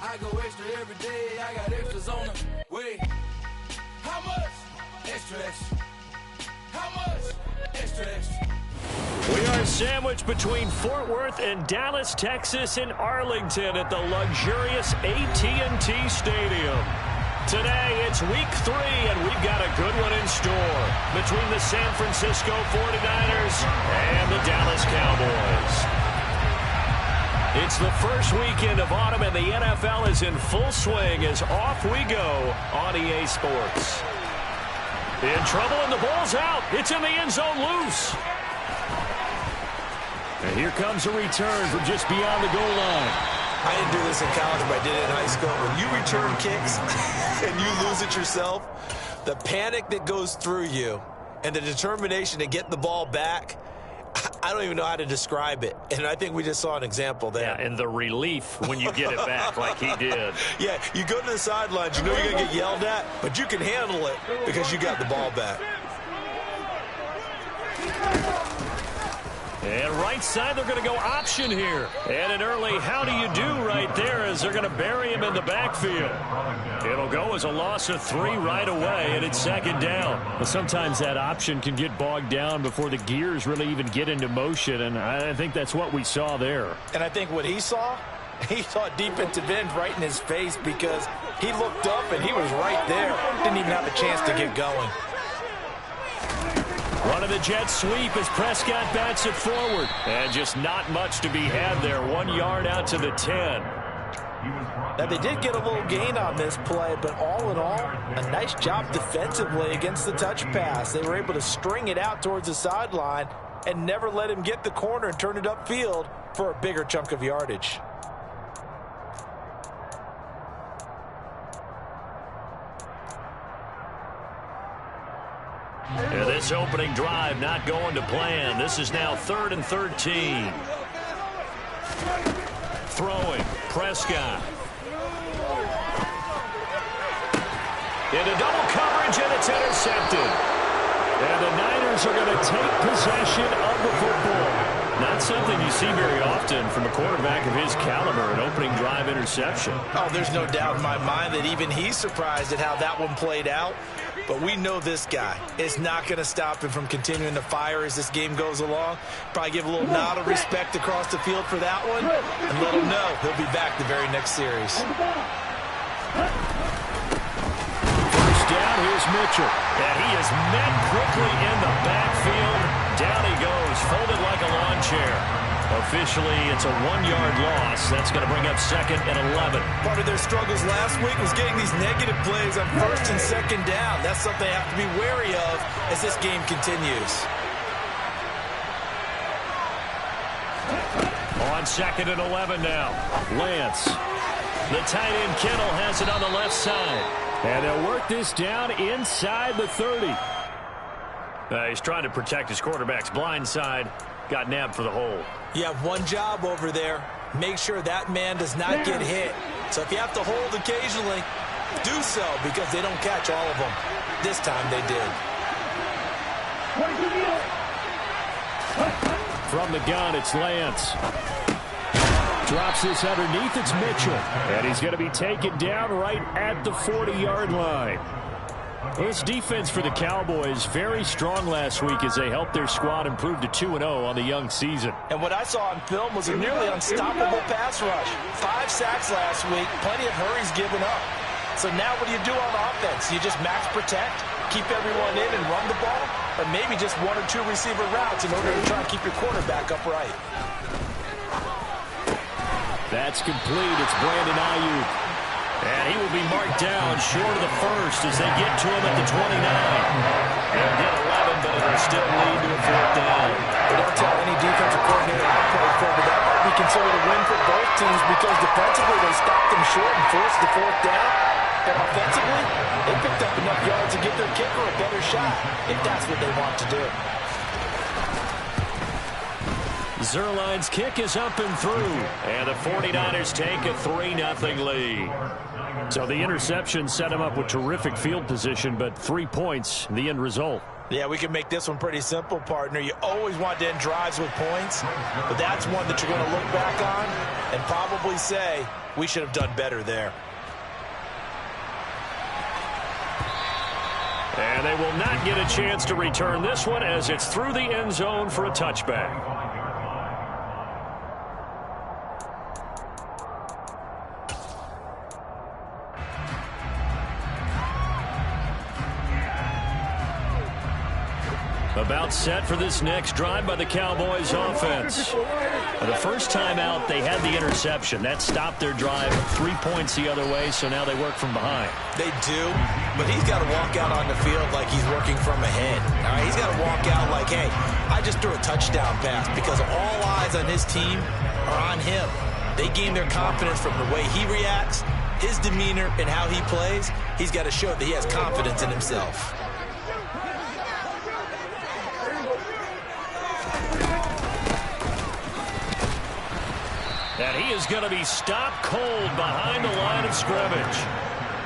I go extra every day. I got extras on the way. How much? Extra, extra. How much? Extra, extra. We are sandwiched between Fort Worth and Dallas, Texas, and Arlington at the luxurious AT&T Stadium. Today, it's week 3, and we've got a good one in store between the San Francisco 49ers and the Dallas Cowboys. It's the first weekend of autumn, and the NFL is in full swing as off we go on EA Sports. In trouble, and the ball's out. It's in the end zone loose. And here comes a return from just beyond the goal line. I didn't do this in college, but I did it in high school. When you return kicks and you lose it yourself, the panic that goes through you and the determination to get the ball back, I don't even know how to describe it. And I think we just saw an example there. Yeah, and the relief when you get it back like he did. Yeah, you go to the sidelines, you know you're going to get yelled at, but you can handle it because you got the ball back. And right side, they're going to go option here. And an early how do you do right there as they're going to bury him in the backfield. It'll go as a loss of 3 right away, and it's second down. Well, sometimes that option can get bogged down before the gears really even get into motion, and I think that's what we saw there. And I think what he saw defensive end right in his face because he looked up and he was right there. Didn't even have a chance to get going. One of the jet sweep as Prescott bats it forward. And just not much to be had there. 1 yard out to the 10. Now, they did get a little gain on this play, but all in all, a nice job defensively against the touch pass. They were able to string it out towards the sideline and never let him get the corner and turn it upfield for a bigger chunk of yardage. Yeah, this opening drive not going to plan. This is now 3rd and 13. Throwing, Prescott. Into double coverage, and it's intercepted. And the Niners are going to take possession of the football. Not something you see very often from a quarterback of his caliber, an opening drive interception. Oh, there's no doubt in my mind that even he's surprised at how that one played out. But we know this guy is not going to stop him from continuing to fire as this game goes along. Probably give a little nod of respect across the field for that one and let him know he'll be back the very next series. First down, here's Mitchell. And he is met quickly in the backfield. Down he goes, folded like a lawn chair. Officially, it's a 1-yard loss. That's going to bring up 2nd and 11. Part of their struggles last week was getting these negative plays on 1st and 2nd down. That's something they have to be wary of as this game continues. On 2nd and 11 now. Lance. The tight end Kittle has it on the left side. And they'll work this down inside the 30. He's trying to protect his quarterback's blind side. Got nabbed for the hole. You have one job over there. Make sure that man does not get hit. So if you have to hold occasionally, do so because they don't catch all of them. This time they did. From the gun, it's Lance. Drops this underneath, it's Mitchell. And he's going to be taken down right at the 40-yard line. Well, this defense for the Cowboys, very strong last week as they helped their squad improve to 2-0 on the young season. And what I saw on film was a nearly unstoppable pass rush. 5 sacks last week, plenty of hurries given up. So now what do you do on offense? You just max protect, keep everyone in and run the ball, or maybe just 1 or 2 receiver routes in order to try and keep your quarterback upright. That's complete. It's Brandon Ayuk. And he will be marked down short of the first as they get to him at the 29. They'll get 11, but it'll still lead to a 4th down. They don't tell any defensive coordinator I played for, but that might be considered a win for both teams because defensively they stopped them short and forced the 4th down. And offensively, they picked up enough yards to give their kicker a better shot if that's what they want to do. Zerline's kick is up and through. And the 49ers take a 3-0 lead. So the interception set him up with terrific field position, but 3 points, the end result. Yeah, we can make this one pretty simple, partner. You always want to end drives with points, but that's one that you're going to look back on and probably say, we should have done better there. And they will not get a chance to return this one as it's through the end zone for a touchback. About set for this next drive by the Cowboys offense. The first time out, they had the interception. That stopped their drive 3 points the other way, so now they work from behind. They do, but he's got to walk out on the field like he's working from ahead. All right, he's got to walk out like, hey, I just threw a touchdown pass because all eyes on his team are on him. They gain their confidence from the way he reacts, his demeanor, and how he plays. He's got to show that he has confidence in himself. And he is going to be stopped cold behind the line of scrimmage.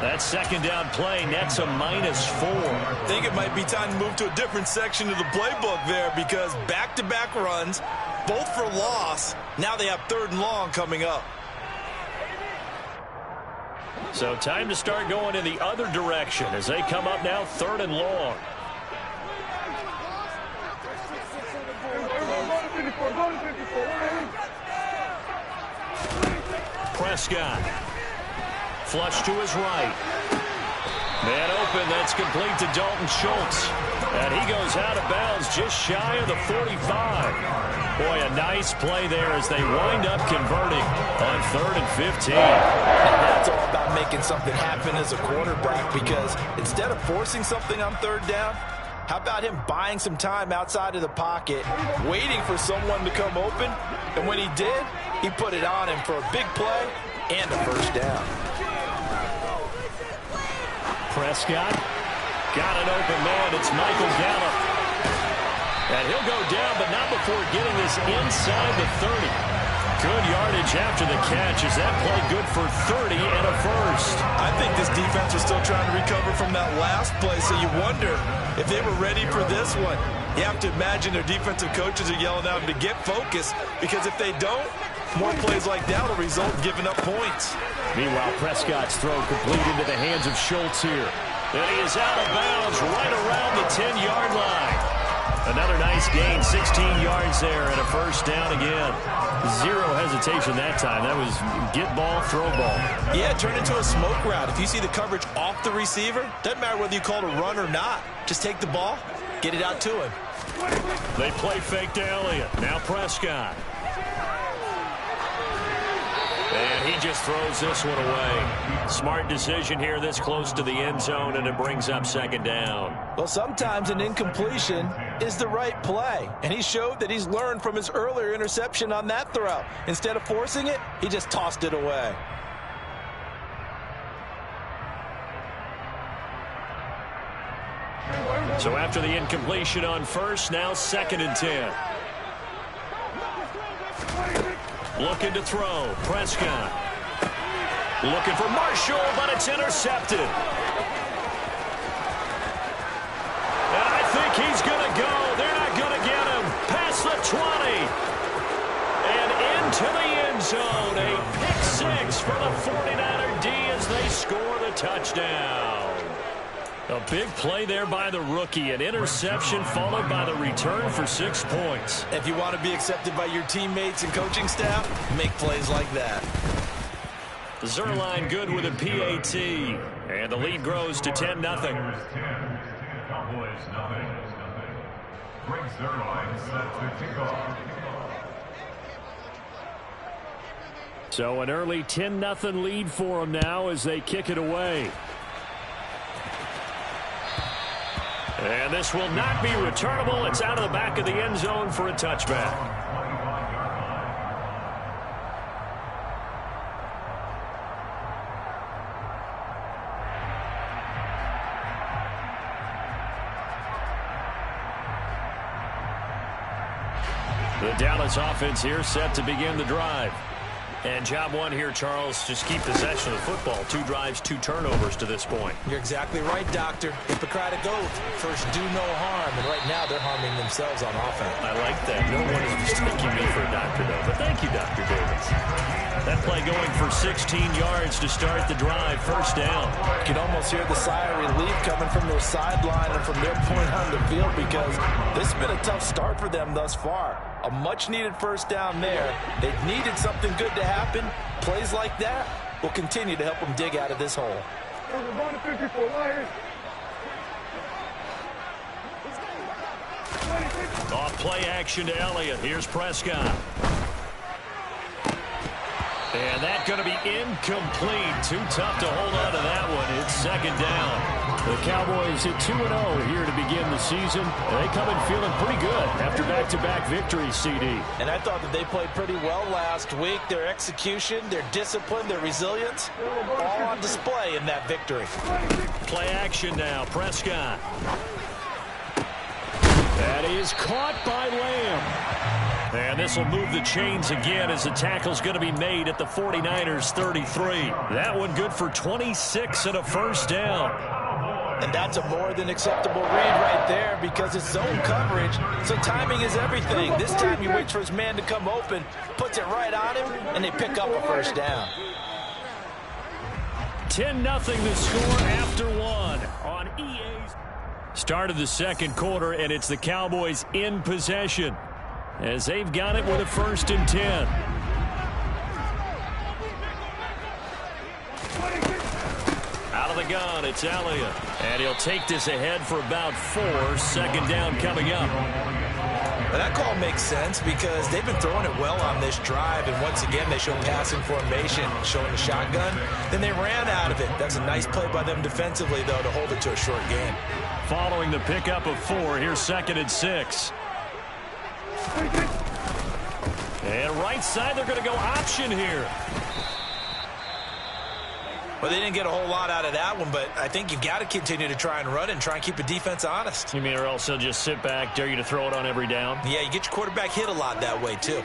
That second down play nets a -4. I think it might be time to move to a different section of the playbook there because back-to-back runs, both for loss. Now they have 3rd and long coming up. So time to start going in the other direction as they come up now 3rd and long. Prescott. Flush to his right. Man open, that's complete to Dalton Schultz. And he goes out of bounds just shy of the 45. Boy, a nice play there as they wind up converting on 3rd and 15. And that's all about making something happen as a quarterback because instead of forcing something on 3rd down, how about him buying some time outside of the pocket, waiting for someone to come open, and when he did, he put it on him for a big play and a 1st down. Prescott got an open man. It's Michael Gallup. And he'll go down, but not before getting this inside the 30. Good yardage after the catch. Is that play good for 30 and a 1st? I think this defense was still trying to recover from that last play, so you wonder if they were ready for this one. You have to imagine their defensive coaches are yelling at them to get focused because if they don't, more plays like that will result in giving up points. Meanwhile, Prescott's throw complete into the hands of Schultz here. And he is out of bounds right around the 10-yard line. Another nice gain, 16 yards there and a 1st down again. Zero hesitation that time. That was get ball, throw ball. Yeah, turn into a smoke route. If you see the coverage off the receiver, doesn't matter whether you call it a run or not. Just take the ball, get it out to him. They play fake to Elliott. Now Prescott. And he just throws this one away. Smart decision here this close to the end zone, and it brings up 2nd down. Well, sometimes an incompletion is the right play, and he showed that he's learned from his earlier interception on that throw. Instead of forcing it, he just tossed it away. So after the incompletion on 1st, now 2nd and 10. Looking to throw. Prescott. Looking for Marshall, but it's intercepted. And I think he's going to go. They're not going to get him. Past the 20. And into the end zone. A pick-6 for the 49er D as they score the touchdown. A big play there by the rookie. An interception followed by the return for 6 points. If you want to be accepted by your teammates and coaching staff, make plays like that. Zerline good with a PAT. And the lead grows to 10-0. Cowboys nothing. Greg Zerline set to kick off. So an early 10-0 lead for them now as they kick it away. And this will not be returnable. It's out of the back of the end zone for a touchback. The Dallas offense here set to begin the drive. And job one here, Charles, just keep possession of the football. 2 drives, 2 turnovers to this point. You're exactly right, Doctor. Hippocratic oath. First, do no harm. And right now, they're harming themselves on offense. I like that. No one is mistaking me for a doctor, though. But thank you, Dr. Davis. That play going for 16 yards to start the drive. First down. You can almost hear the sigh of relief coming from their sideline and from their point on the field because this has been a tough start for them thus far. A much-needed first down there. They've needed something good to happen. Plays like that will continue to help them dig out of this hole. Off play action to Elliott. Here's Prescott. And that's going to be incomplete. Too tough to hold on to that one. It's second down. The Cowboys at 2-0 here to begin the season. They come in feeling pretty good after back-to-back victories, CD. And I thought that they played pretty well last week. Their execution, their discipline, their resilience, all on display in that victory. Play action now. Prescott. That is caught by Lamb. And this will move the chains again as the tackle's going to be made at the 49ers 33. That one good for 26 and a first down. And that's a more than acceptable read right there because it's zone coverage, so timing is everything. This time he waits for his man to come open, puts it right on him, and they pick up a first down. 10-0 the score after one on EA's. Start of the second quarter, and it's the Cowboys in possession as they've got it with a 1st and 10. Out of the gun, it's Elliott. And he'll take this ahead for about 4. Second down coming up. But that call makes sense because they've been throwing it well on this drive, and once again they show passing formation, showing the shotgun. Then they ran out of it. That's a nice play by them defensively, though, to hold it to a short gain. Following the pickup of 4, here's 2nd and 6. And right side, they're going to go option here. Well, they didn't get a whole lot out of that one, but I think you've got to continue to try and run and try and keep the defense honest. You mean or else they'll just sit back, dare you to throw it on every down? Yeah, you get your quarterback hit a lot that way, too.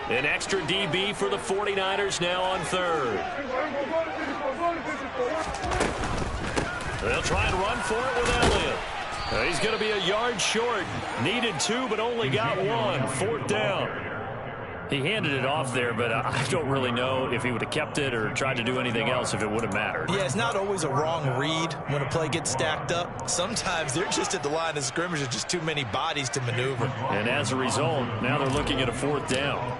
An extra DB for the 49ers now on 3rd. They'll try and run for it with Elliott. He's going to be a yard short. Needed 2, but only got 1. 4th down. He handed it off there, but I don't really know if he would have kept it or tried to do anything else if it would have mattered. Yeah, it's not always a wrong read when a play gets stacked up. Sometimes they're just at the line of scrimmage. There's just too many bodies to maneuver. And as a result, now they're looking at a 4th down.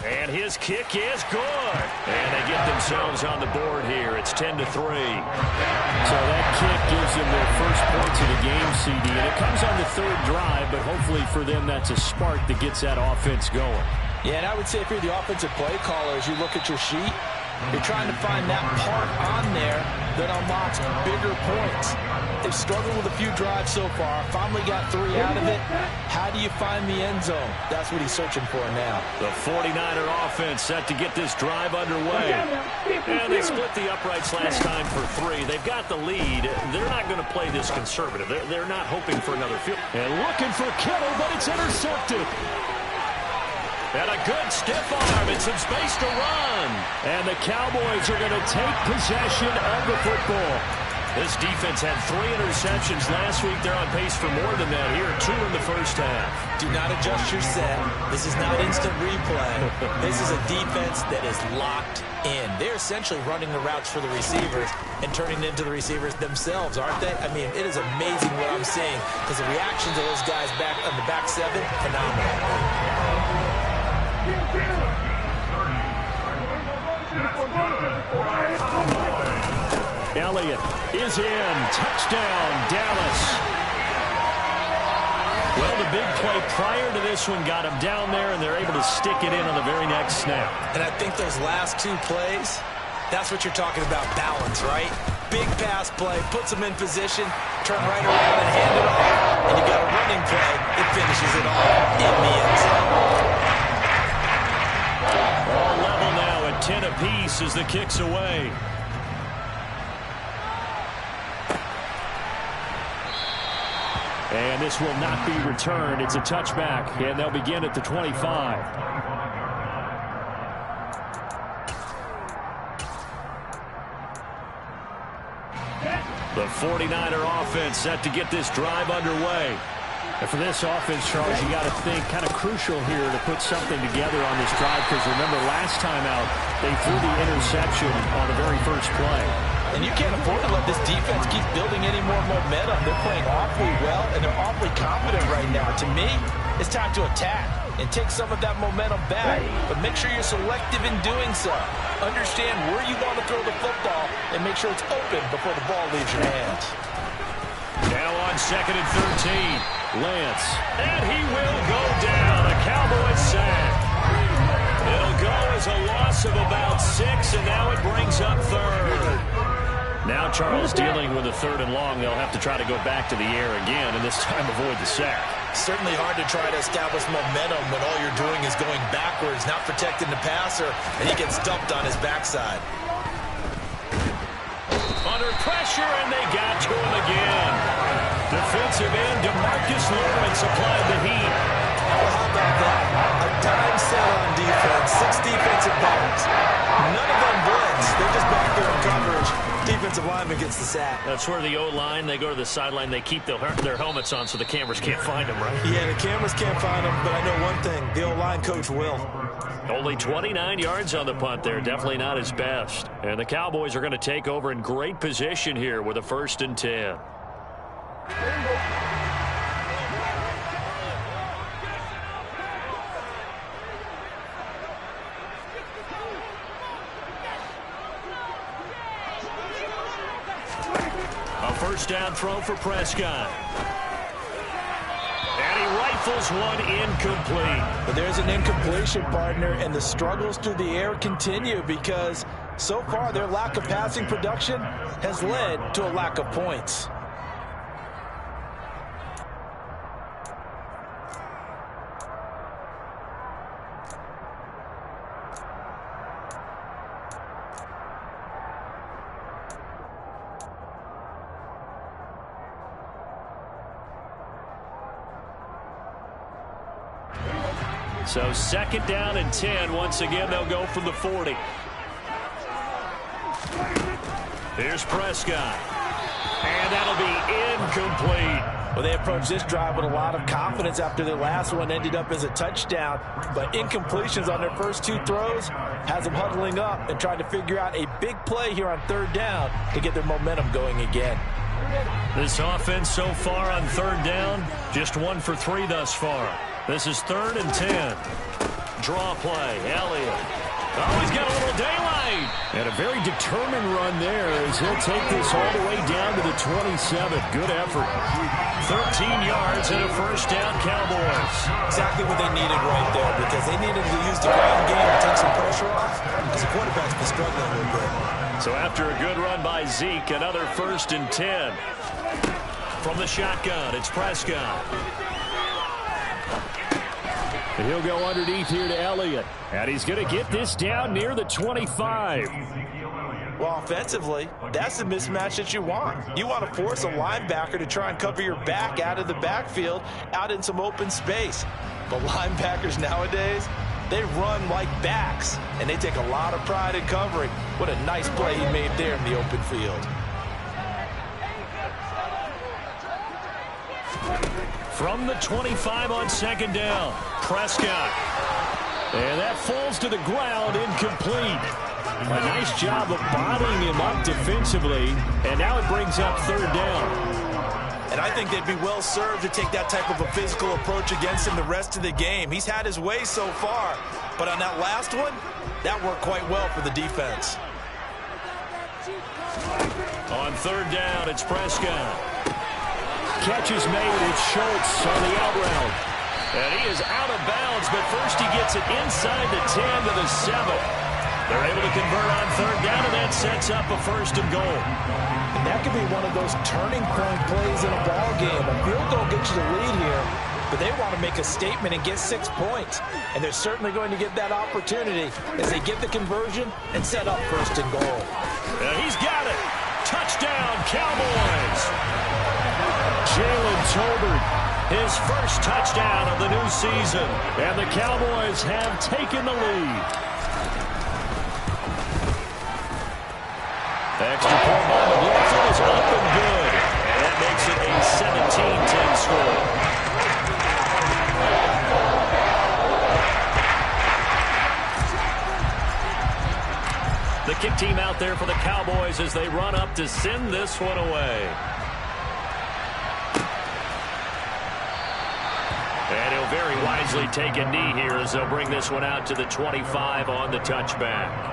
And his kick is good. And they get themselves on the board here. It's 10-3. So that kick gives them their first points of the game, CD. And it comes on the 3rd drive, but hopefully for them that's a spark that gets that offense going. Yeah, and I would say if you're the offensive play caller, as you look at your sheet, you're trying to find that part on there that unlocks bigger points. They've struggled with a few drives so far. Finally got 3 out of it. How do you find the end zone? That's what he's searching for now. The 49er offense set to get this drive underway. And they split the uprights last time for 3. They've got the lead. They're not going to play this conservative. They're not hoping for another field. And looking for Kittle, but it's intercepted. And a good stiff arm and some space to run. And the Cowboys are going to take possession of the football. This defense had 3 interceptions last week. They're on pace for more than that here. 2 in the first half. Do not adjust your set. This is not instant replay. This is a defense that is locked in. They're essentially running the routes for the receivers and turning it into the receivers themselves, aren't they? I mean, it is amazing what I'm seeing because the reactions of those guys back on the back 7, phenomenal. Elliott is in. Touchdown, Dallas. Well, the big play prior to this one got him down there, and they're able to stick it in on the very next snap. And I think those last 2 plays, that's what you're talking about, balance, right? Big pass play, puts them in position, turn right around and hand it off, and you got a running play that finishes it all in the end zone. All level now at 10 apiece as the kick's away. And this will not be returned. It's a touchback, and they'll begin at the 25. The 49er offense set to get this drive underway. And for this offense, Charles, you got to think kind of crucial here to put something together on this drive, because remember last time out, they threw the interception on the very first play. And you can't afford to let this defense keep building any more momentum. They're playing awfully well, and they're awfully confident right now. To me, it's time to attack and take some of that momentum back. But make sure you're selective in doing so. Understand where you want to throw the football and make sure it's open before the ball leaves your hands. Now on 2nd and 13, Lance. And he will go down. A Cowboys sack. It'll go as a loss of about 6, and now it brings up 3rd. Now Charles dealing with a 3rd and long. They'll have to try to go back to the air again, and this time avoid the sack. Certainly hard to try to establish momentum when all you're doing is going backwards, not protecting the passer, and he gets dumped on his backside. Under pressure, and they got to him again. Defensive end DeMarcus Lawrence applied the heat. Well, how about that? A dime set on defense, 6 defensive backs. None of them blitz. They're just back there in coverage. Defensive lineman gets the sack. That's where the O-line, they go to the sideline, they keep their helmets on so the cameras can't find them, right? Yeah, the cameras can't find them, but I know one thing. The O-line coach will. Only 29 yards on the punt there. Definitely not his best. And the Cowboys are going to take over in great position here with a 1st and 10. A 1st down throw for Prescott. And he rifles one incomplete. But there's an incompletion, partner, and the struggles through the air continue because so far their lack of passing production has led to a lack of points. So 2nd down and 10. Once again, they'll go from the 40. Here's Prescott. And that'll be incomplete. Well, they approached this drive with a lot of confidence after their last one ended up as a touchdown. But incompletions on their first 2 throws has them huddling up and trying to figure out a big play here on 3rd down to get their momentum going again. This offense so far on 3rd down, just 1 for 3 thus far. This is 3rd and 10. Draw play. Elliott. Oh, he's got a little daylight. And a very determined run there as he'll take this all the way down to the 27. Good effort. 13 yards and a 1st down, Cowboys. Exactly what they needed right there because they needed to use the ground game to take some pressure off because the quarterback's been struggling a little bit. So after a good run by Zeke, another 1st and 10. From the shotgun, it's Prescott. And he'll go underneath here to Elliott. And he's going to get this down near the 25. Well, offensively, that's the mismatch that you want. You want to force a linebacker to try and cover your back out of the backfield, out in some open space. But linebackers nowadays, they run like backs, and they take a lot of pride in covering. What a nice play he made there in the open field. From the 25 on 2nd down, Prescott. And that falls to the ground, incomplete. A nice job of bodying him up defensively, and now it brings up 3rd down. And I think they'd be well served to take that type of a physical approach against him the rest of the game. He's had his way so far, but on that last one, that worked quite well for the defense. On 3rd down, it's Prescott. Catch is made. It's Schultz on the out route. And he is out of bounds, but first he gets it inside the 10 to the 7. They're able to convert on 3rd down, and that sets up a 1st and goal. And that could be one of those turning point plays in a ball game. A field goal gets you the lead here, but they want to make a statement and get 6 points. And they're certainly going to get that opportunity as they get the conversion and set up 1st and goal. And he's got it. Touchdown, Cowboys. Jalen Tolbert, his first touchdown of the new season. And the Cowboys have taken the lead. Extra point by McLaughlin is up and good. And that makes it a 17-10 score. The kick team out there for the Cowboys as they run up to send this one away. And he'll very wisely take a knee here as they'll bring this one out to the 25 on the touchback.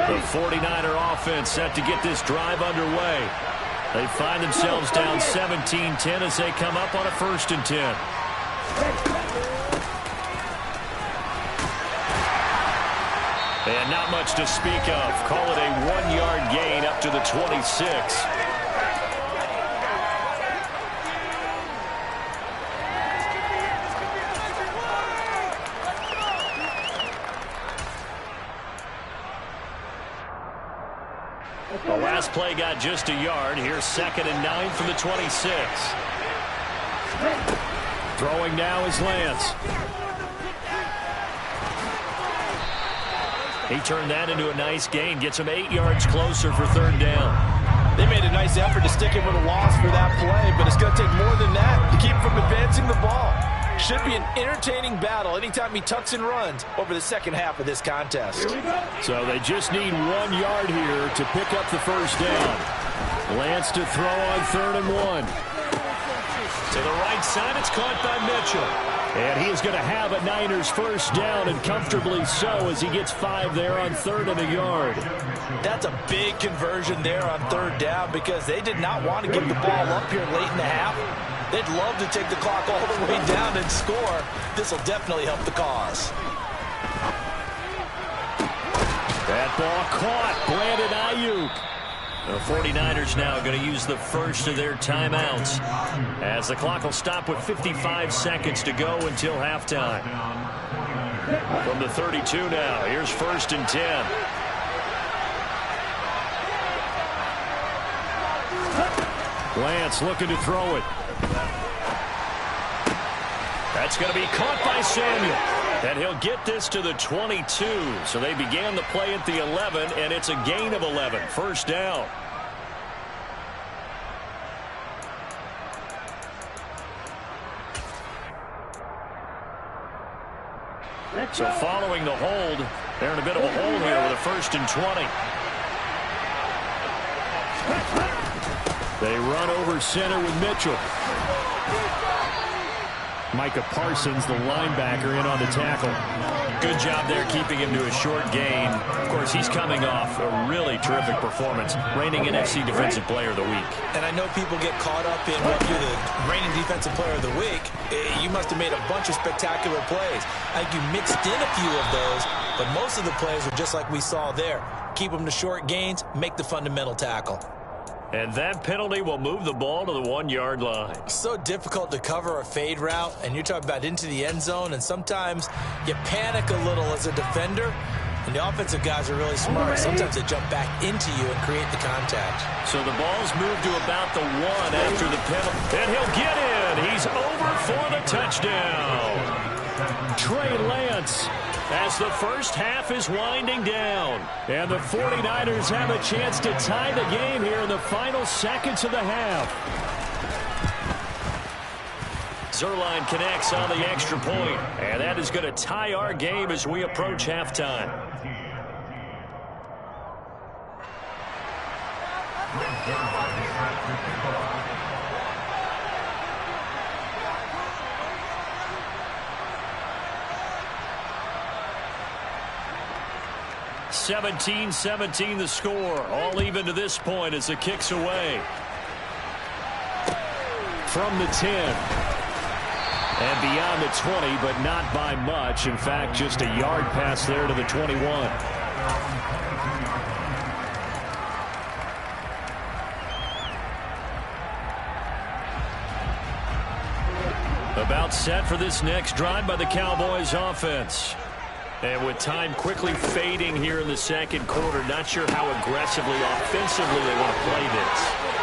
The 49er offense set to get this drive underway. They find themselves down 17-10 as they come up on a 1st and 10. And not much to speak of. Call it a 1-yard gain up to the 26. The last play got just a yard. Here's 2nd and 9 from the 26. Throwing now is Lance. He turned that into a nice gain. Gets him 8 yards closer for 3rd down. They made a nice effort to stick him with a loss for that play, but it's going to take more than that to keep him from advancing the ball. Should be an entertaining battle anytime he tucks and runs over the second half of this contest. So they just need 1 yard here to pick up the 1st down. Lance to throw on 3rd and 1. To the right side, it's caught by Mitchell. And he is going to have a Niners 1st down, and comfortably so, as he gets 5 there on 3rd and a yard. That's a big conversion there on 3rd down because they did not want to give the ball up here late in the half. They'd love to take the clock all the way down and score. This will definitely help the cause. That ball caught. Brandon Ayuk. The 49ers now going to use the first of their timeouts as the clock will stop with 55 seconds to go until halftime. From the 32 now, here's 1st and 10. Lance looking to throw it. That's going to be caught by Samuel. And he'll get this to the 22. So they began the play at the 11, and it's a gain of 11. 1st down. So following the hold, they're in a bit of a hole here with a 1st and 20. They run over center with Mitchell. Micah Parsons, the linebacker, in on the tackle. Good job there keeping him to a short gain. Of course, he's coming off a really terrific performance, reigning NFC Defensive Player of the Week. And I know people get caught up in what you're the reigning Defensive Player of the Week. You must have made a bunch of spectacular plays. I think you mixed in a few of those, but most of the plays are just like we saw there. Keep them to short gains, make the fundamental tackle. And that penalty will move the ball to the 1 yard line. So difficult to cover a fade route, and you're talking about into the end zone, and sometimes you panic a little as a defender, and the offensive guys are really smart. Sometimes they jump back into you and create the contact. So the ball's moved to about the 1 after the penalty. And he'll get in. He's over for the touchdown. Trey Lance, as the first half is winding down. And the 49ers have a chance to tie the game here in the final seconds of the half. Zerline connects on the extra point, and that is going to tie our game as we approach halftime. (17-17) the score. All even to this point as the kick's away. From the 10. And beyond the 20, but not by much. In fact, just a yard pass there to the 21. About set for this next drive by the Cowboys offense. And with time quickly fading here in the second quarter, not sure how aggressively, offensively they want to play this.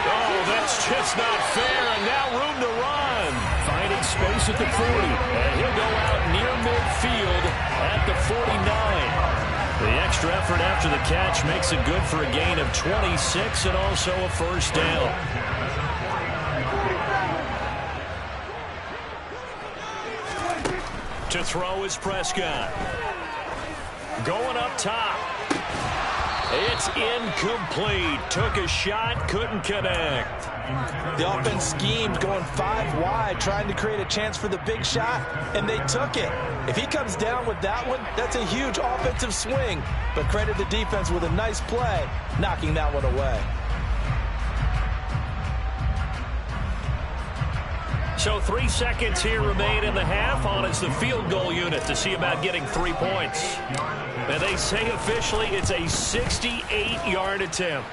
Oh, that's just not fair, and now room to run. Finding space at the 40. And he'll go out near midfield at the 49. The extra effort after the catch makes it good for a gain of 26 and also a first down. To throw is Prescott. Going up top. It's incomplete. Took a shot, couldn't connect. The offense schemed going 5 wide, trying to create a chance for the big shot, and they took it. If he comes down with that one, that's a huge offensive swing. But credit the defense with a nice play, knocking that one away. So 3 seconds here remain in the half. On is the field goal unit to see about getting 3 points. And they say officially it's a 68-yard attempt.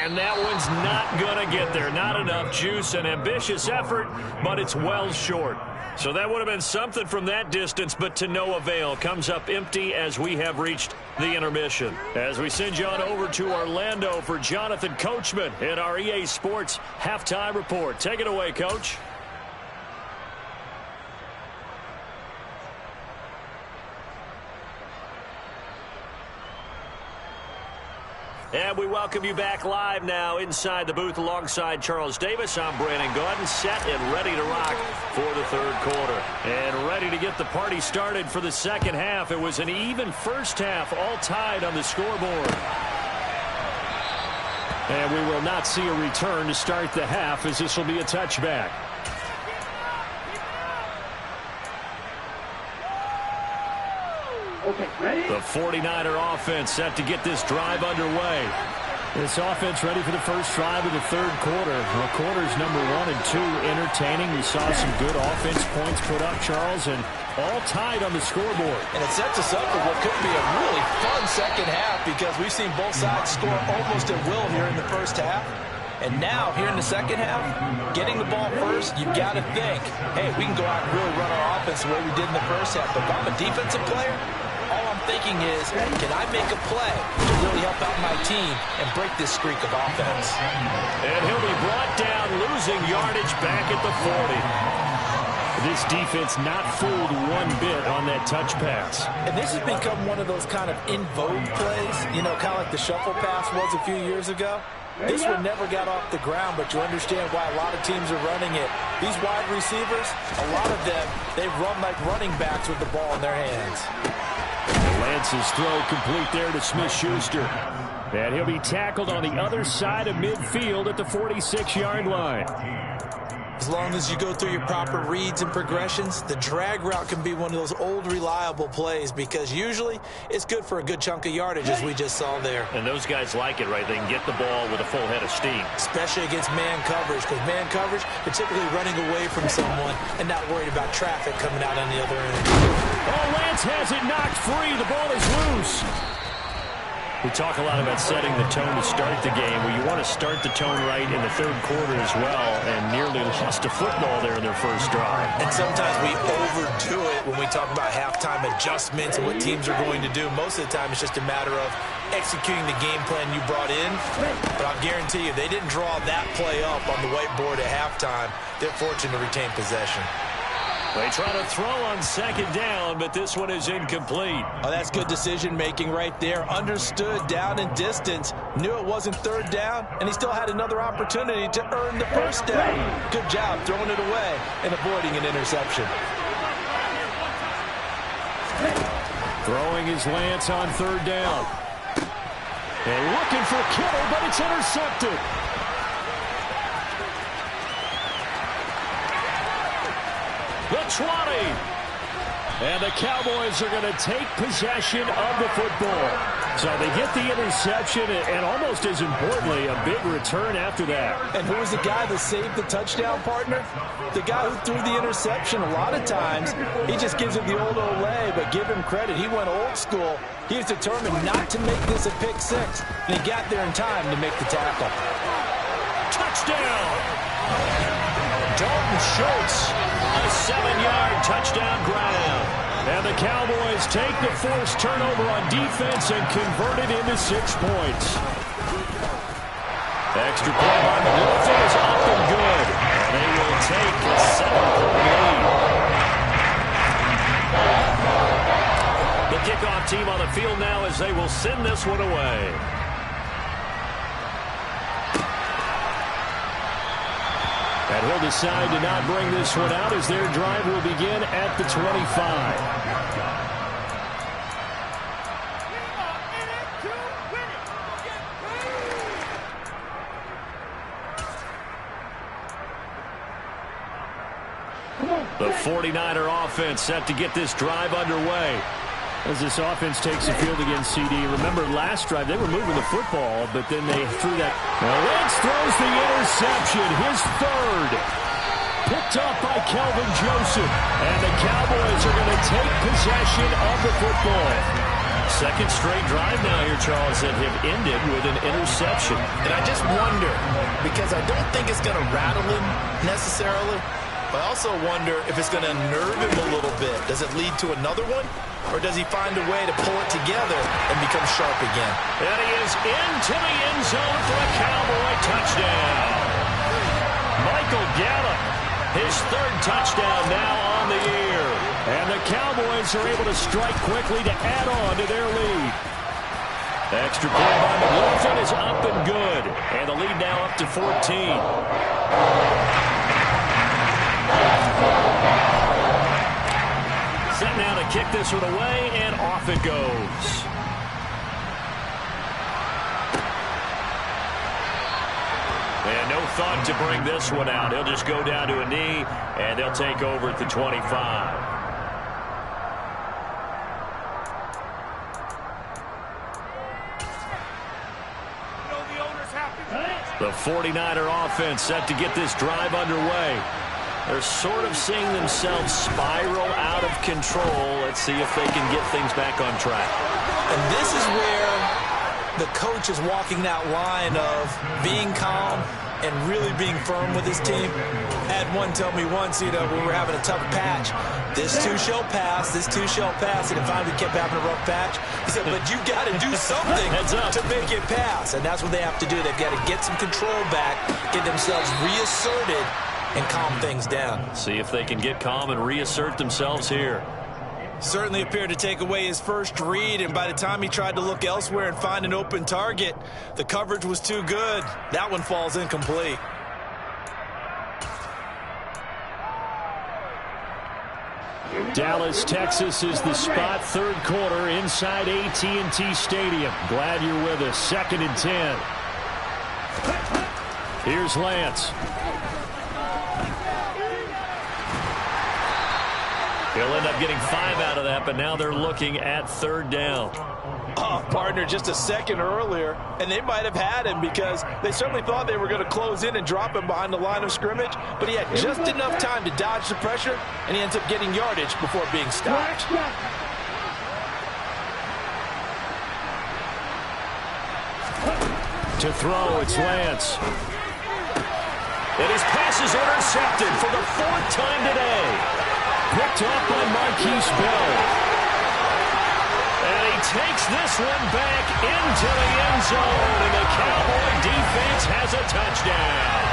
And that one's not going to get there. Not enough juice. An ambitious effort, but it's well short. So that would have been something from that distance, but to no avail. Comes up empty as we have reached the intermission. As we send you on over to Orlando for Jonathan Coachman in our EA Sports Halftime Report. Take it away, Coach. And we welcome you back live now inside the booth alongside Charles Davis. I'm Brandon Gordon, set and ready to rock for the third quarter. And ready to get the party started for the second half. It was an even first half, all tied on the scoreboard. And we will not see a return to start the half, as this will be a touchback. The 49er offense set to get this drive underway. This offense ready for the first drive of the third quarter. Well, quarters number 1 and 2 entertaining. We saw some good offense points put up, Charles, and all tied on the scoreboard. And it sets us up for what could be a really fun second half, because we've seen both sides score almost at will here in the first half. And now, here in the second half, getting the ball first, you've got to think, hey, we can go out and really run our offense the way we did in the first half. But if I'm a defensive player, all I'm thinking is, can I make a play to really help out my team and break this streak of offense? And he'll be brought down, losing yardage back at the 40. This defense not fooled one bit on that touch pass. And this has become one of those kind of in vogue plays, you know, kind of like the shuffle pass was a few years ago. This one never got off the ground, but you understand why a lot of teams are running it. These wide receivers, a lot of them, they run like running backs with the ball in their hands. Lance's throw complete there to Smith-Schuster. And he'll be tackled on the other side of midfield at the 46-yard line. As long as you go through your proper reads and progressions, the drag route can be one of those old reliable plays, because usually it's good for a good chunk of yardage, as we just saw there. And those guys like it, right? They can get the ball with a full head of steam. Especially against man coverage, because man coverage, they're typically running away from someone and not worried about traffic coming out on the other end. Oh, Lance has it knocked free. The ball is loose. We talk a lot about setting the tone to start the game. Well, you want to start the tone right in the third quarter as well, and nearly lost a football there in their first drive. And sometimes we overdo it when we talk about halftime adjustments and what teams are going to do. Most of the time, it's just a matter of executing the game plan you brought in. But I'll guarantee you, they didn't draw that play up on the whiteboard at halftime. They're fortunate to retain possession. They try to throw on second down, but this one is incomplete. Oh, that's good decision-making right there. Understood down and distance. Knew it wasn't third down, and he still had another opportunity to earn the first down. Good job throwing it away and avoiding an interception. Throwing is Lance on third down. And looking for Kittle, but it's intercepted. The 20. And the Cowboys are going to take possession of the football. So they get the interception, and almost as importantly, a big return after that. And who was the guy that saved the touchdown, partner? The guy who threw the interception. A lot of times, he just gives it the old Olay, but give him credit. He went old school. He was determined not to make this a pick six, and he got there in time to make the tackle. Touchdown! Dalton Schultz, a 7-yard touchdown ground. And the Cowboys take the forced turnover on defense and convert it into 6 points. Extra point by McLaughlin is up and good. And they will take a 7-point lead. The kickoff team on the field now as they will send this one away. And he'll decide to not bring this one out as their drive will begin at the 25. The 49er offense set to get this drive underway. As this offense takes the field against CD. Remember last drive, they were moving the football, but then they threw that. Now Lance throws the interception, his third. Picked up by Kelvin Joseph. And the Cowboys are going to take possession of the football. Second straight drive now here, Charles, that have ended with an interception. And I just wonder, because I don't think it's going to rattle him necessarily, but I also wonder if it's going to nerve him a little bit. Does it lead to another one? Or does he find a way to pull it together and become sharp again? And he is into the end zone for a Cowboy touchdown. Michael Gallup, his third touchdown now on the year. And the Cowboys are able to strike quickly to add on to their lead. Extra point by McLaughlin is up and good. And the lead now up to 14. Set now to kick this one away, and off it goes. And no thought to bring this one out. He'll just go down to a knee, and they'll take over at the 25. The 49er offense set to get this drive underway. They're sort of seeing themselves spiral out of control. Let's see if they can get things back on track. And this is where the coach is walking that line of being calm and really being firm with his team. I had one tell me once, when we were having a tough patch, this too shall pass, this too shall pass, and finally we kept having a rough patch. He said, but you got to do something to make it pass, and that's what they have to do. They've got to get some control back, get themselves reasserted, and calm things down. See if they can get calm and reassert themselves here. Certainly appeared to take away his first read, and by the time he tried to look elsewhere and find an open target, the coverage was too good. That one falls incomplete. Dallas, Texas is the spot. Third quarter inside AT&T Stadium. Glad you're with us. 2nd and 10. Here's Lance. He'll end up getting 5 out of that, but now they're looking at third down. Partner just a second earlier, and they might have had him because they certainly thought they were going to close in and drop him behind the line of scrimmage, but he had just enough time to dodge the pressure, and he ends up getting yardage before being stopped. To throw, it's Lance. And his pass is intercepted for the 4th time today. Picked up by Marquise Bell. And he takes this one back into the end zone, and the Cowboy defense has a touchdown.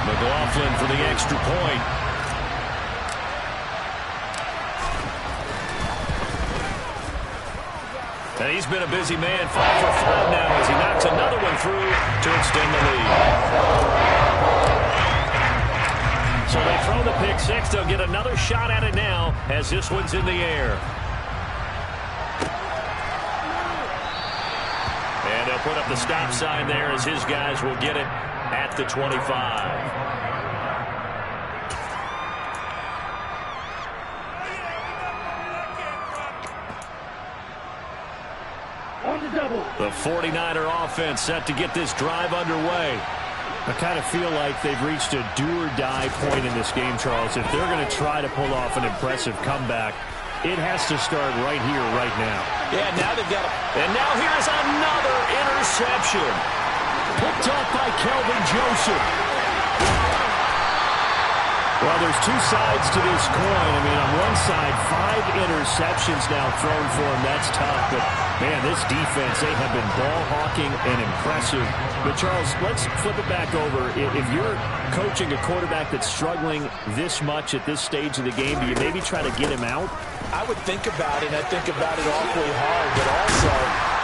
McLaughlin for the extra point. And he's been a busy man, 5 for 5 now as he knocks another one through to extend the lead. So they throw the pick 6. They'll get another shot at it now as this one's in the air. And they'll put up the stop sign there as his guys will get it at the 25. The 49er offense set to get this drive underway. I kind of feel like they've reached a do-or-die point in this game, Charles. If they're going to try to pull off an impressive comeback, it has to start right here, right now. Yeah, now they've got And now here's another interception. Picked up by Kelvin Joseph. Well, there's two sides to this coin. I mean, on one side, 5 interceptions now thrown for him. That's tough. But, man, this defense, they have been ball hawking and impressive. But, Charles, let's flip it back over. If you're coaching a quarterback that's struggling this much at this stage of the game, do you maybe try to get him out? I would think about it, and I think about it awfully hard. But also,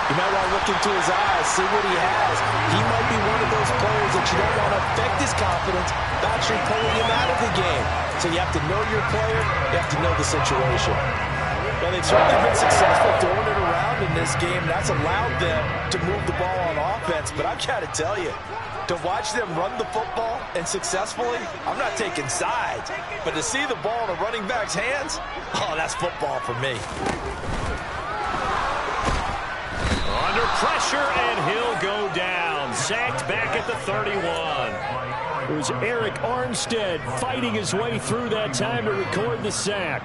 you might want to look into his eyes, see what he has. He might be one of those players that you don't want to affect his confidence by actually pulling him out of the game. So you have to know your player. You have to know the situation. Well, they've certainly been successful throwing it around in this game. That's allowed them to move the ball on offense. But I've got to tell you, to watch them run the football and successfully, I'm not taking sides. But to see the ball in a running back's hands, oh, that's football for me. Under pressure, and he'll go down. Sacked back at the 31. It was Eric Armstead fighting his way through that time to record the sack.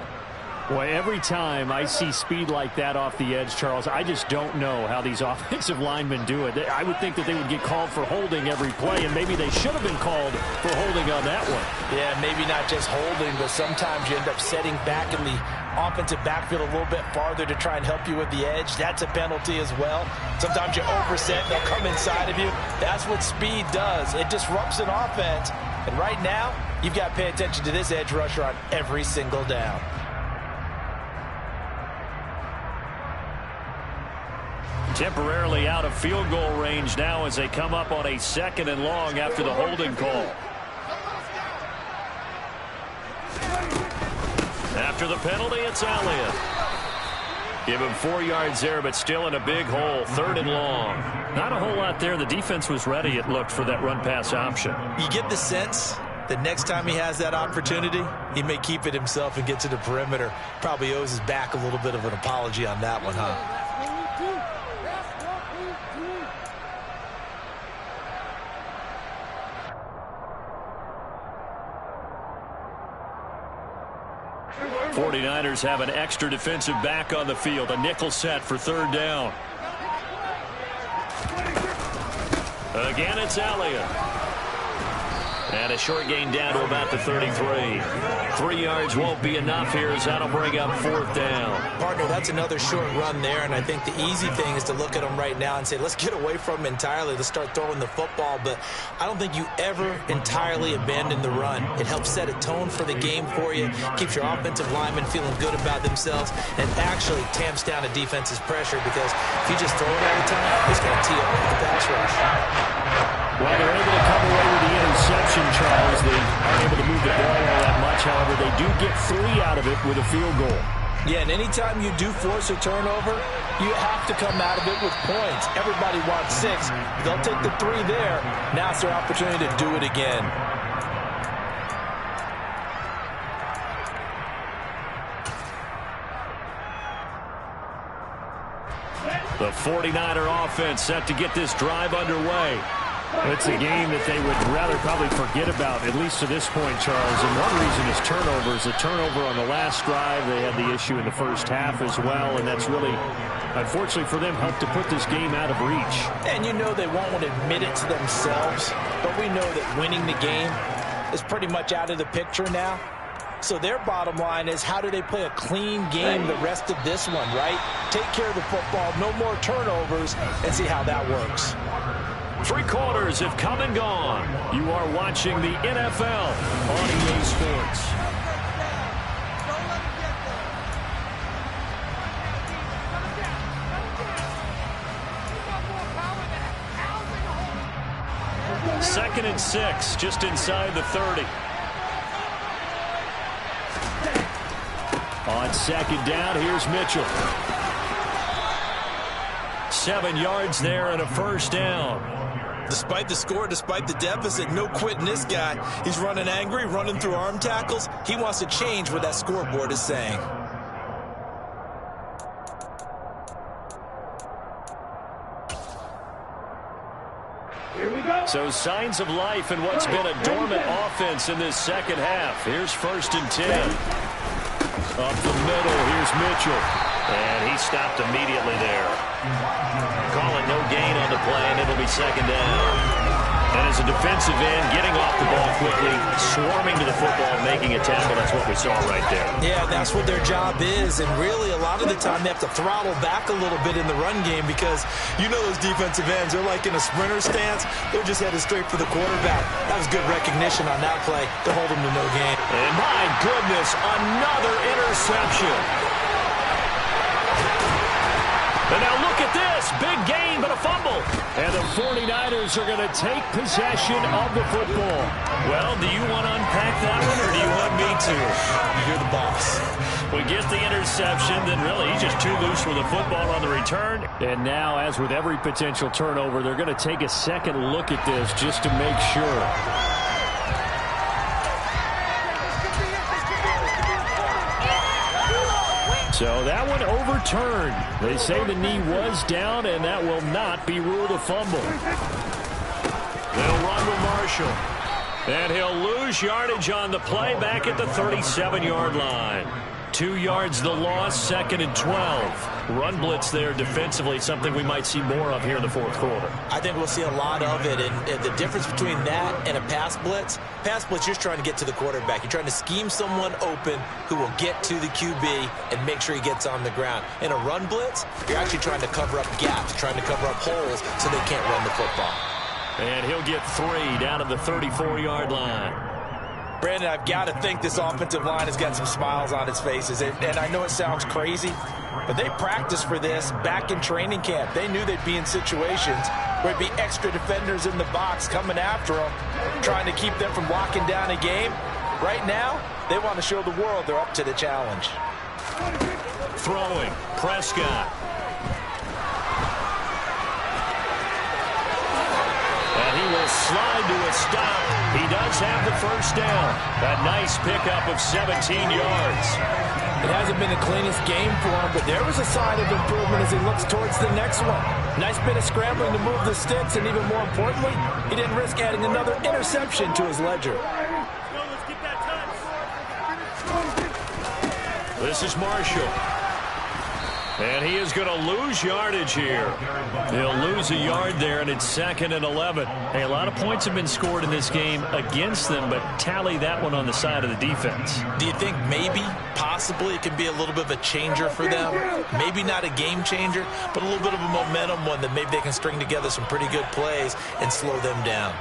Boy, every time I see speed like that off the edge, Charles, I just don't know how these offensive linemen do it. I would think that they would get called for holding every play, and maybe they should have been called for holding on that one. Yeah, maybe not just holding, but sometimes you end up setting back in the offensive backfield a little bit farther to try and help you with the edge. That's a penalty as well. Sometimes you overset, they'll come inside of you. That's what speed does. It disrupts an offense. And right now, you've got to pay attention to this edge rusher on every single down. Temporarily out of field goal range now as they come up on a 2nd and long after the holding call. After the penalty, it's Elliott. Give him 4 yards there, but still in a big hole. 3rd and long. Not a whole lot there. The defense was ready, it looked, for that run-pass option. You get the sense that next time he has that opportunity, he may keep it himself and get to the perimeter. Probably owes his back a little bit of an apology on that one, huh? '49ers have an extra defensive back on the field. A nickel set for 3rd down. Again, it's Elliott. And a short gain down to about the 33. 3 yards won't be enough here as that'll bring up 4th down. Partner, that's another short run there, and I think the easy thing is to look at him right now and say, let's get away from him entirely. Let's start throwing the football, but I don't think you ever entirely abandon the run. It helps set a tone for the game for you, keeps your offensive linemen feeling good about themselves, and actually tamps down a defense's pressure because if you just throw it all the time, it's going to tee up with the pass rush. Well, they're able to come away with the interception, Charles. They aren't able to move the ball all that much. However, they do get 3 out of it with a field goal. Yeah, and anytime you do force a turnover, you have to come out of it with points. Everybody wants 6. They'll take the 3 there. Now it's their opportunity to do it again. The 49er offense set to get this drive underway. It's a game that they would rather probably forget about, at least to this point, Charles. And one reason is turnovers. A turnover on the last drive. They had the issue in the first half as well, and that's really, unfortunately for them, helped to put this game out of reach. And you know they won't want to admit it to themselves, but we know that winning the game is pretty much out of the picture now. So their bottom line is, how do they play a clean game the rest of this one, right? Take care of the football, no more turnovers, and see how that works. 3 quarters have come and gone. You are watching the NFL on EA Sports. Second and 6, just inside the 30. On 2nd down, here's Mitchell. 7 yards there and a 1st down. Despite the score, despite the deficit, no quitting this guy. He's running angry, running through arm tackles. He wants to change what that scoreboard is saying. So signs of life in what's been a dormant offense in this second half. Here's 1st and 10. Up the middle, here's Mitchell. And he stopped immediately there. Call it no gain on the play, and it'll be 2nd down. And as a defensive end, getting off the ball quickly, swarming to the football, making a tackle, that's what we saw right there. Yeah, that's what their job is. And really, a lot of the time, they have to throttle back a little bit in the run game because you know those defensive ends, they're like in a sprinter stance. They're just headed straight for the quarterback. That was good recognition on that play to hold them to no gain. And my goodness, another interception. And now look at this. Big gain, but a fumble. And the 49ers are going to take possession of the football. Well, do you want to unpack that one, or do you want me to? You're the boss. We get the interception, then really he's just too loose with the football on the return. And now, as with every potential turnover, they're going to take a second look at this just to make sure. So that one overturned. They say the knee was down, and that will not be ruled a fumble. They'll run with Marshall. And he'll lose yardage on the play back at the 37-yard line. 2 yards the loss, 2nd and 12. Run blitz there defensively, something we might see more of here in the fourth quarter. I think we'll see a lot of it, and the difference between that and a pass blitz, you're just trying to get to the quarterback. You're trying to scheme someone open who will get to the QB and make sure he gets on the ground. In a run blitz, you're actually trying to cover up gaps, trying to cover up holes so they can't run the football. And he'll get 3 down at the 34-yard line. Brandon, I've got to think this offensive line has got some smiles on its faces. And I know it sounds crazy, but they practiced for this back in training camp. They knew they'd be in situations where it'd be extra defenders in the box coming after them, trying to keep them from locking down a game. Right now, they want to show the world they're up to the challenge. Throwing, Prescott. And he will slide to a stop. He does have the first down. A nice pickup of 17 yards. It hasn't been the cleanest game for him, but there was a sign of improvement as he looks towards the next one. Nice bit of scrambling to move the sticks, and even more importantly, he didn't risk adding another interception to his ledger. This is Marshall. And he is going to lose yardage here. He'll lose a yard there, and it's 2nd and 11. Hey, a lot of points have been scored in this game against them, but tally that one on the side of the defense. Do you think maybe, possibly, it can be a little bit of a changer for them? Maybe not a game changer, but a little bit of a momentum one that maybe they can string together some pretty good plays and slow them down.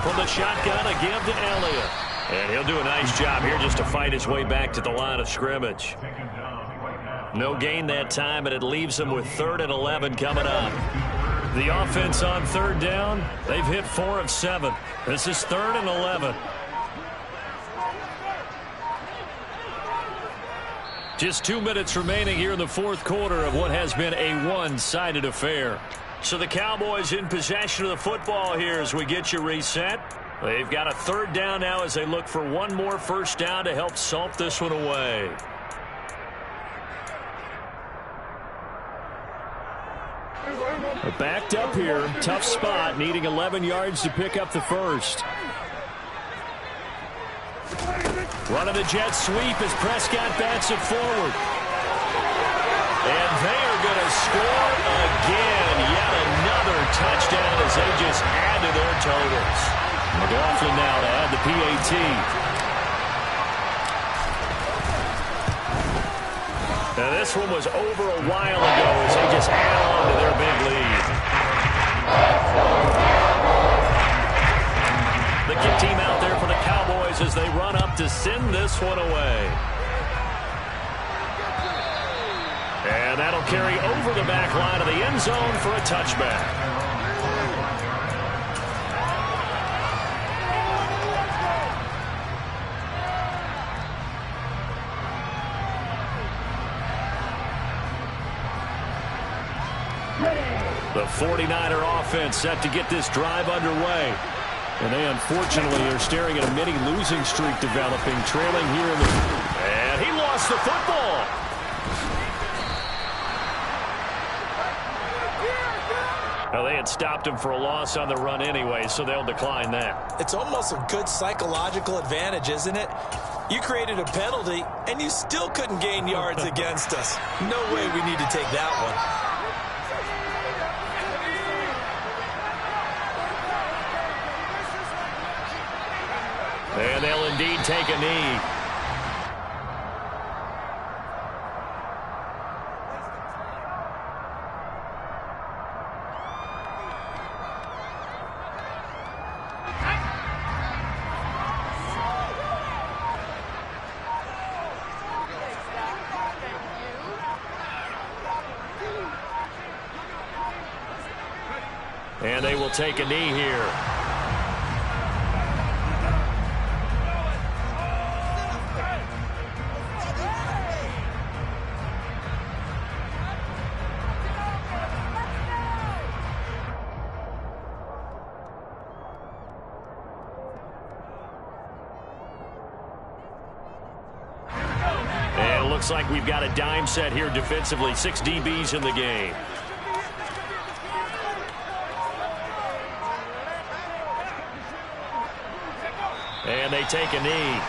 From the shotgun, a give to Elliott. And he'll do a nice job here just to fight his way back to the line of scrimmage. No gain that time, and it leaves him with 3rd and 11 coming up. The offense on 3rd down, they've hit 4 of 7. This is 3rd and 11. Just 2 minutes remaining here in the fourth quarter of what has been a one-sided affair. So the Cowboys in possession of the football here as we get you reset. They've got a 3rd down now as they look for one more first down to help salt this one away. Backed up here, tough spot, needing 11 yards to pick up the first. Running the jet sweep as Prescott bats it forward. And they are going to score again. Yet another touchdown as they just add to their totals. McLaughlin now to add the PAT. Now this one was over a while ago as they just add on to their big lead. The kick team out there for the Cowboys as they run up to send this one away. And that'll carry over the back line of the end zone for a touchback. The 49er offense set to get this drive underway. And they unfortunately are staring at a mini losing streak developing, trailing here in the... And he lost the football. Well, they had stopped him for a loss on the run anyway, so they'll decline that. It's almost a good psychological advantage, isn't it? You created a penalty, and you still couldn't gain yards against us. No way we need to take that one. And they'll indeed take a knee. And they will take a knee here. And it looks like we've got a dime set here defensively. 6 DBs in the game. And they take a knee.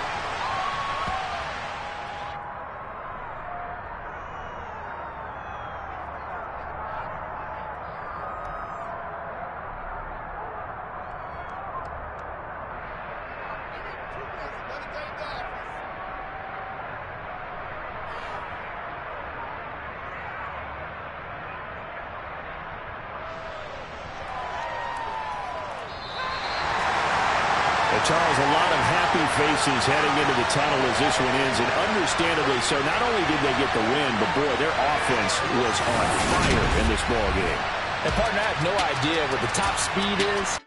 Charles, a lot of happy faces heading into the tunnel as this one ends, and understandably so. Not only did they get the win, but boy, their offense was on fire in this ball game. And partner, I have no idea what the top speed is,